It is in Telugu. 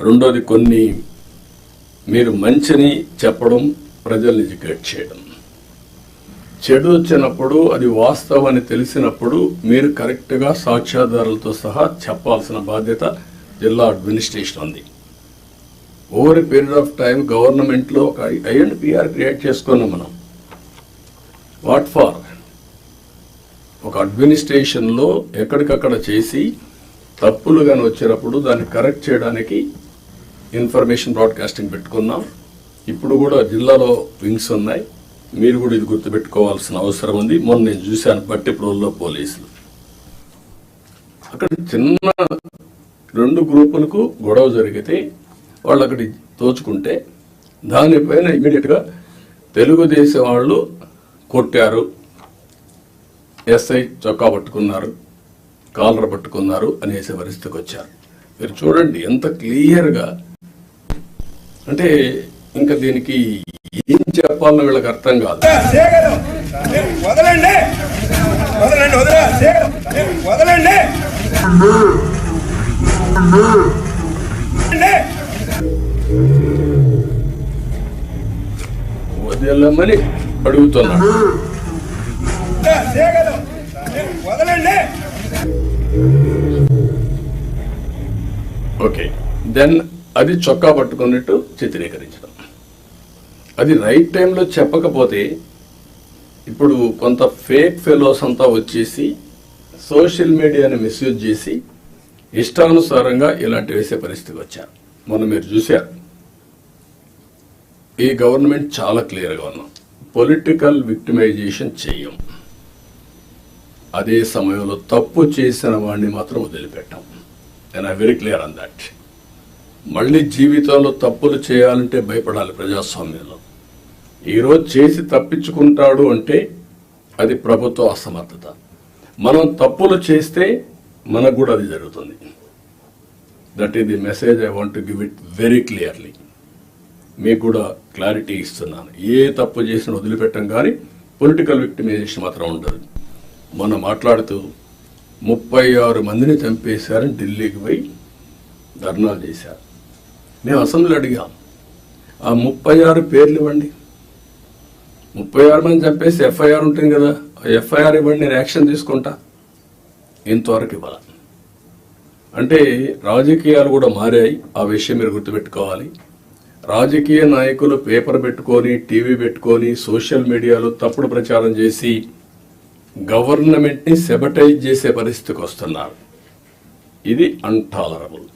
రెండోది కొన్ని మీరు మంచిని చెప్పడం, ప్రజల్ని ఎడ్యుకేట్ చేయడం. చెడు వచ్చినప్పుడు అది వాస్తవాన్ని తెలిసినప్పుడు మీరు కరెక్ట్గా సాక్ష్యాధారాలతో సహా చెప్పాల్సిన బాధ్యత జిల్లా అడ్మినిస్ట్రేషన్ ఉంది. Over a period of time గవర్నమెంట్లో ఒక ఐఎండ్పిఆర్ క్రియేట్ చేసుకున్నాం మనం. What for? ఒక అడ్మినిస్ట్రేషన్లో ఎక్కడికక్కడ చేసి తప్పులు కానీ వచ్చినప్పుడు దాన్ని కరెక్ట్ చేయడానికి ఇన్ఫర్మేషన్ బ్రాడ్కాస్టింగ్ పెట్టుకున్నాం. ఇప్పుడు కూడా జిల్లాలో వింగ్స్ ఉన్నాయి. మీరు కూడా ఇది గుర్తుపెట్టుకోవాల్సిన అవసరం ఉంది. మొన్న నేను చూశాను బట్టిప్రోల్లో పోలీసులు అక్కడ చిన్న 2 గ్రూపులకు గొడవ జరిగితే వాళ్ళు అక్కడి తోచుకుంటే దానిపైన ఇమీడియట్గా తెలుగుదేశం వాళ్ళు కొట్టారు, ఎస్ఐ చొక్కా పట్టుకున్నారు, కాలర్ పట్టుకున్నారు అనేసే పరిస్థితికి వచ్చారు. మీరు చూడండి ఎంత క్లియర్గా. అంటే ఇంకా దీనికి ఏం చెప్పాలన్న వీళ్ళకి అర్థం కాదు. వదలమని అడుగుతున్నాడు. ఓకే, దెన్ అది చొక్కా పట్టుకున్నట్టు చిత్రీకరించడం. అది రైట్ టైంలో చెప్పకపోతే ఇప్పుడు కొంత ఫేక్ ఫెలోస్ అంతా వచ్చేసి సోషల్ మీడియాని మిస్యూజ్ చేసి ఇష్టానుసారంగా ఇలాంటి వేసే పరిస్థితికి వచ్చారు. మొన్న మీరు చూశారు. ఈ గవర్నమెంట్ చాలా క్లియర్గా ఉన్నాం, పొలిటికల్ విక్టిమైజేషన్ చెయ్యం. అదే సమయంలో తప్పు చేసిన వాడిని మాత్రం వదిలిపెట్టాం. And I very clear on that. మళ్ళీ జీవితంలో తప్పులు చేయాలంటే భయపడాలి ప్రజాస్వామ్యంలో. ఈరోజు చేసి తప్పించుకుంటాడు అంటే అది ప్రభుత్వ అసమర్థత. మనం తప్పులు చేస్తే మనకు కూడా అది జరుగుతుంది. That is the message I want to give it very clearly. మీకు కూడా క్లారిటీ ఇస్తున్నాను. ఏ తప్పు చేసినా వదిలిపెట్టం, కానీ పొలిటికల్ విక్టిమైజేషన్ మాత్రం ఉండదు. మనం మాట్లాడుతూ 36 మందిని చంపేశారని ఢిల్లీకి పోయి ధర్నాలు చేశారు. మేము అసెంబ్లీ అడిగాం, ఆ 36 పేర్లు ఇవ్వండి. 36 మంది చంపేసి ఎఫ్ఐఆర్ ఉంటుంది కదా, ఎఫ్ఐఆర్ ఇవ్వండి, నేను యాక్షన్ తీసుకుంటా. ఇంతవరకు ఇవ్వాలి. అంటే రాజకీయాలు కూడా మారాయి. ఆ విషయం మీరు గుర్తుపెట్టుకోవాలి. రాజకీయ నాయకులు పేపర్ పెట్టుకొని, టీవీ పెట్టుకొని, సోషల్ మీడియాలో తప్పుడు ప్రచారం చేసి గవర్నమెంట్ని సెబటైజ్ చేసే పరిస్థితికి వస్తున్నారు. ఇది అన్టాలరబుల్.